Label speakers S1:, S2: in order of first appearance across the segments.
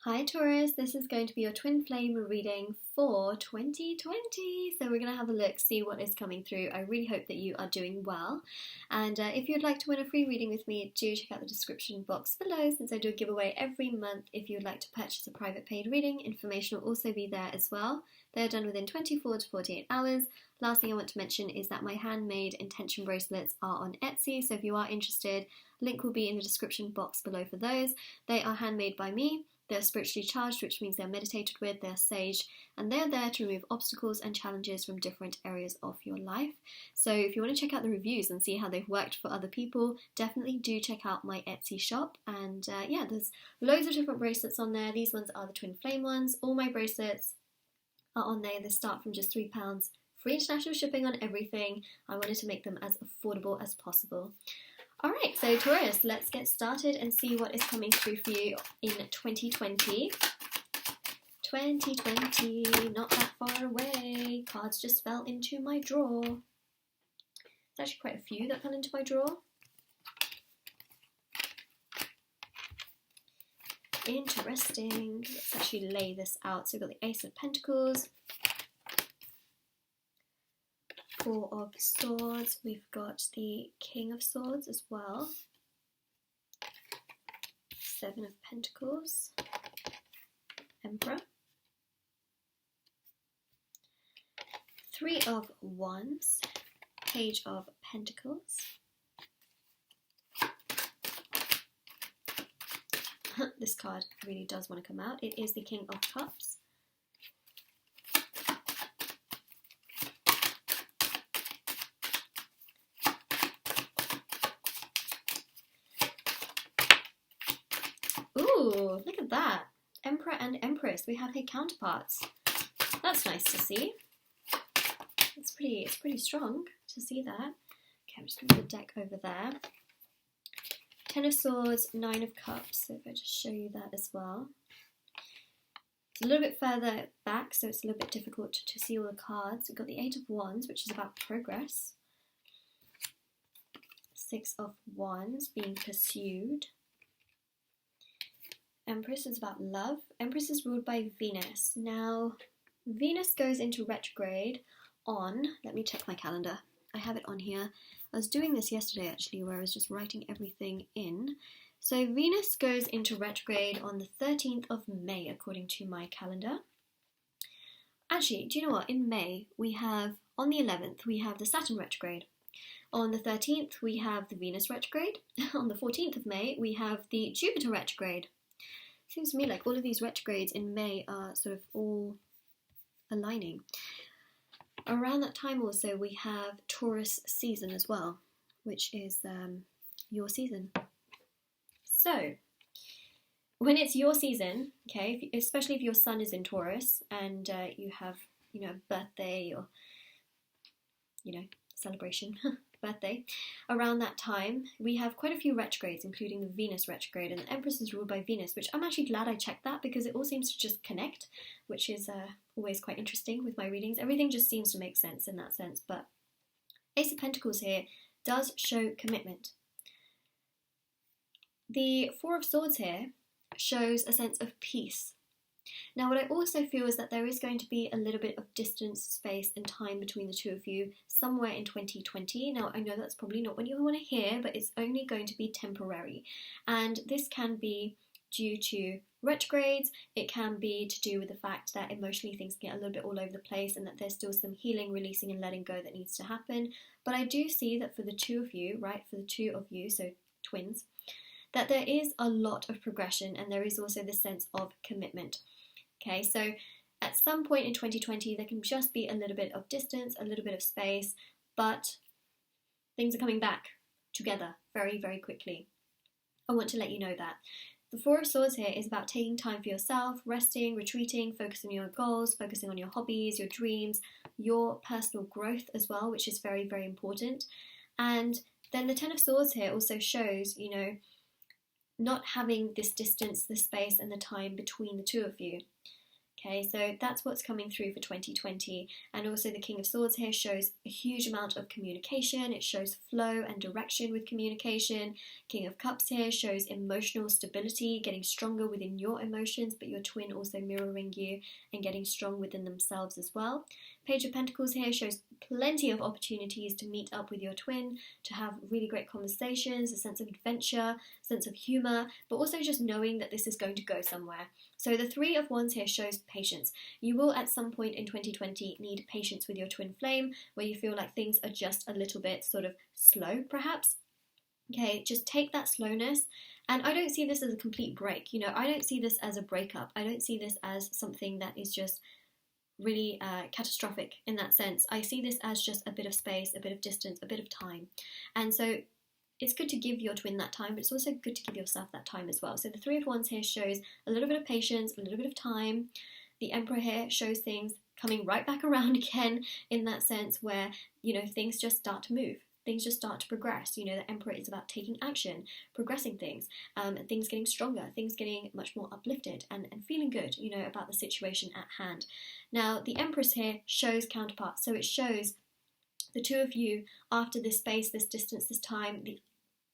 S1: Hi Taurus, this is going to be your twin flame reading for 2020. So we're going to have a look, see what is coming through. I really hope that you are doing well. And if you'd like to win a free reading with me, do check out the description box below, since I do a giveaway every month. If you would like to purchase a private paid reading, information will also be there as well. They're done within 24 to 48 hours. Last thing I want to mention is that my handmade intention bracelets are on Etsy. So if you are interested, link will be in the description box below for those. They are handmade by me. They're spiritually charged, which means they're meditated with, they're sage, and they're there to remove obstacles and challenges from different areas of your life. So if you want to check out the reviews and see how they've worked for other people, definitely do check out my Etsy shop. And yeah, there's loads of different bracelets on there. These ones are the twin flame ones. All my bracelets are on there. They start from just £3. Free international shipping on everything. I wanted to make them as affordable as possible. Alright, so Taurus, let's get started and see what is coming through for you in 2020. 2020, not that far away. Cards just fell into my drawer. There's actually quite a few that fell into my drawer. Interesting. Let's actually lay this out. So we've got the Ace of Pentacles, Four of Swords, we've got the King of Swords as well, Seven of Pentacles, Emperor, Three of Wands, Page of Pentacles, this card really does want to come out. It is the King of Cups, ooh, look at that. Emperor and Empress. We have her counterparts. That's nice to see. It's pretty strong to see that. Okay, I'm just going to put the deck over there. Ten of Swords, Nine of Cups. So if I just show you that as well. It's a little bit further back, so it's a little bit difficult to see all the cards. We've got the Eight of Wands, which is about progress. Six of Wands, being pursued. Empress is about love. Empress is ruled by Venus. Now, Venus goes into retrograde on, let me check my calendar. I have it on here. I was doing this yesterday actually, where I was just writing everything in. So Venus goes into retrograde on the 13th of May, according to my calendar. Actually, do you know what? In May, we have, on the 11th, we have the Saturn retrograde. On the 13th, we have the Venus retrograde. On the 14th of May, we have the Jupiter retrograde. Seems to me like all of these retrogrades in May are sort of all aligning. Around that time also we have Taurus season as well, which is your season. So, when it's your season, okay, especially if your sun is in Taurus and you have, a birthday or, celebration, birthday, around that time we have quite a few retrogrades, including the Venus retrograde, and the Empress is ruled by Venus, which I'm actually glad I checked that, because it all seems to just connect, which is always quite interesting with my readings. Everything just seems to make sense in that sense. But Ace of Pentacles here does show commitment. The Four of Swords here shows a sense of peace. Now, what I also feel is that there is going to be a little bit of distance, space and time between the two of you somewhere in 2020. Now, I know that's probably not what you want to hear, but it's only going to be temporary. And this can be due to retrogrades. It can be to do with the fact that emotionally things get a little bit all over the place, and that there's still some healing, releasing and letting go that needs to happen. But I do see that for the two of you, right, for the two of you, so twins, that there is a lot of progression, and there is also this sense of commitment. Okay, so at some point in 2020, there can just be a little bit of distance, a little bit of space, but things are coming back together very, very quickly. I want to let you know that. The Four of Swords here is about taking time for yourself, resting, retreating, focusing on your goals, focusing on your hobbies, your dreams, your personal growth as well, which is very, very important. And then the Ten of Swords here also shows, not having this distance, the space and the time between the two of you. Okay, so that's what's coming through for 2020. And also the King of Swords here shows a huge amount of communication. It shows flow and direction with communication. King of Cups here shows emotional stability, getting stronger within your emotions, but your twin also mirroring you and getting strong within themselves as well. Page of Pentacles here shows plenty of opportunities to meet up with your twin, to have really great conversations, a sense of adventure, sense of humour, but also just knowing that this is going to go somewhere. So the Three of Wands here shows patience. You will at some point in 2020 need patience with your twin flame, where you feel like things are just a little bit sort of slow perhaps. Okay, just take that slowness. And I don't see this as a complete break. I don't see this as a breakup. I don't see this as something that is just really catastrophic in that sense. I see this as just a bit of space, a bit of distance, a bit of time. And so it's good to give your twin that time, but it's also good to give yourself that time as well. So the Three of Wands here shows a little bit of patience, a little bit of time. The Emperor here shows things coming right back around again in that sense where, things just start to move. Things just start to progress. The Emperor is about taking action, progressing things, things getting stronger, things getting much more uplifted and feeling good, about the situation at hand. Now, the Empress here shows counterparts. So it shows the two of you after this space, this distance, this time.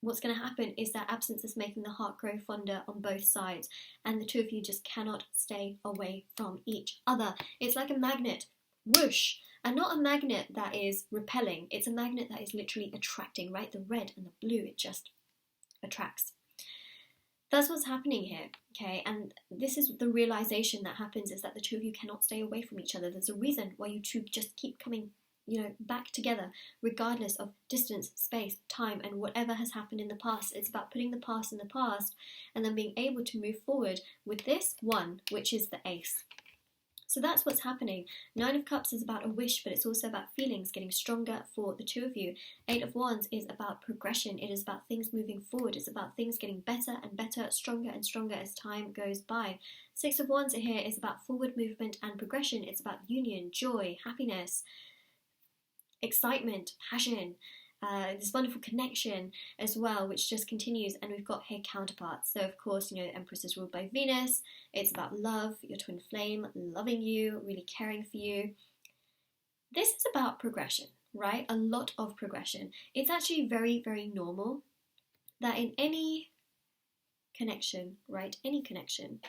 S1: What's going to happen is that absence is making the heart grow fonder on both sides, and the two of you just cannot stay away from each other. It's like a magnet, whoosh, and not a magnet that is repelling. It's a magnet that is literally attracting, right? The red and the blue, it just attracts. That's what's happening here, okay? And this is the realization that happens, is that the two of you cannot stay away from each other. There's a reason why you two just keep coming back together, regardless of distance, space, time, and whatever has happened in the past. It's about putting the past in the past and then being able to move forward with this one, which is the Ace. So that's what's happening. Nine of Cups is about a wish, but it's also about feelings getting stronger for the two of you. Eight of Wands is about progression. It is about things moving forward. It's about things getting better and better, stronger and stronger as time goes by. Six of Wands here is about forward movement and progression. It's about union, joy, happiness, excitement, passion, this wonderful connection as well, which just continues. And we've got here counterparts. So of course, the Empress is ruled by Venus. It's about love, your twin flame loving you, really caring for you. This is about progression, right? A lot of progression. It's actually very, very normal that in any connection, right? Any connection,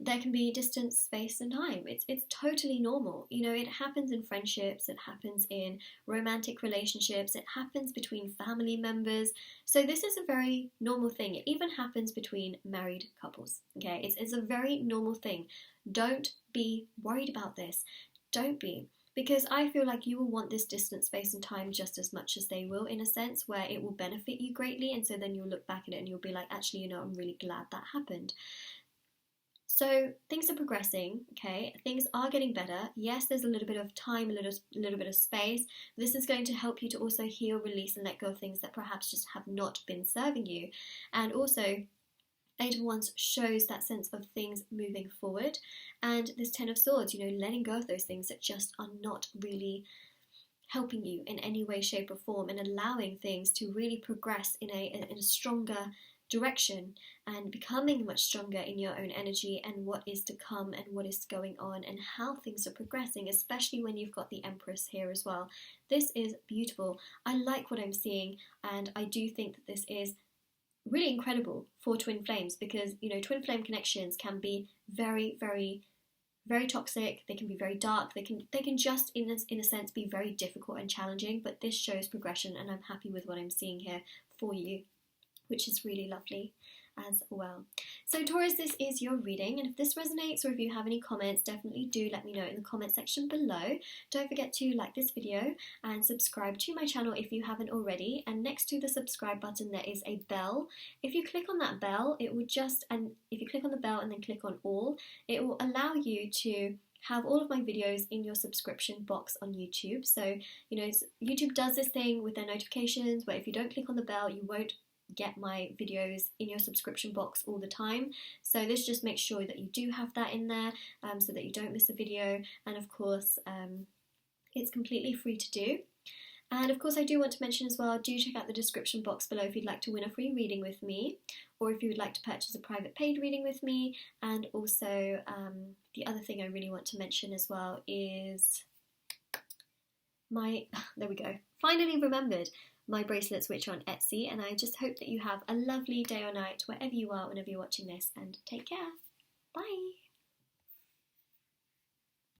S1: there can be distance, space, and time. It's totally normal. It happens in friendships, it happens in romantic relationships, it happens between family members. So this is a very normal thing. It even happens between married couples. Okay, it's a very normal thing. Don't be worried about this. Don't be. Because I feel like you will want this distance, space, and time just as much as they will, in a sense, where it will benefit you greatly. And so then you'll look back at it and you'll be like, actually, I'm really glad that happened. So things are progressing, okay? Things are getting better. Yes, there's a little bit of time, a little bit of space. This is going to help you to also heal, release, and let go of things that perhaps just have not been serving you. And also, Eight of Wands shows that sense of things moving forward. And this Ten of Swords, letting go of those things that just are not really helping you in any way, shape, or form, and allowing things to really progress in a stronger direction and becoming much stronger in your own energy and what is to come and what is going on and how things are progressing, especially when you've got the Empress here as well. This is beautiful. I like what I'm seeing, and I do think that this is really incredible for twin flames, because twin flame connections can be very, very, very toxic. They can be very dark. They can just in a sense be very difficult and challenging, but this shows progression, and I'm happy with what I'm seeing here for you, which is really lovely as well. So Taurus, this is your reading, and if this resonates or if you have any comments, definitely do let me know in the comment section below. Don't forget to like this video and subscribe to my channel if you haven't already, and next to the subscribe button there is a bell. If you click on that bell, if you click on the bell and then click on all, it will allow you to have all of my videos in your subscription box on YouTube. So YouTube does this thing with their notifications where if you don't click on the bell, you won't get my videos in your subscription box all the time. So this just makes sure that you do have that in there, so that you don't miss a video. And of course, it's completely free to do. And of course, I do want to mention as well, do check out the description box below if you'd like to win a free reading with me, or if you would like to purchase a private paid reading with me. And also the other thing I really want to mention as well is there we go, finally remembered, my bracelets, which are on Etsy. And I just hope that you have a lovely day or night wherever you are, whenever you're watching this, and take care. Bye.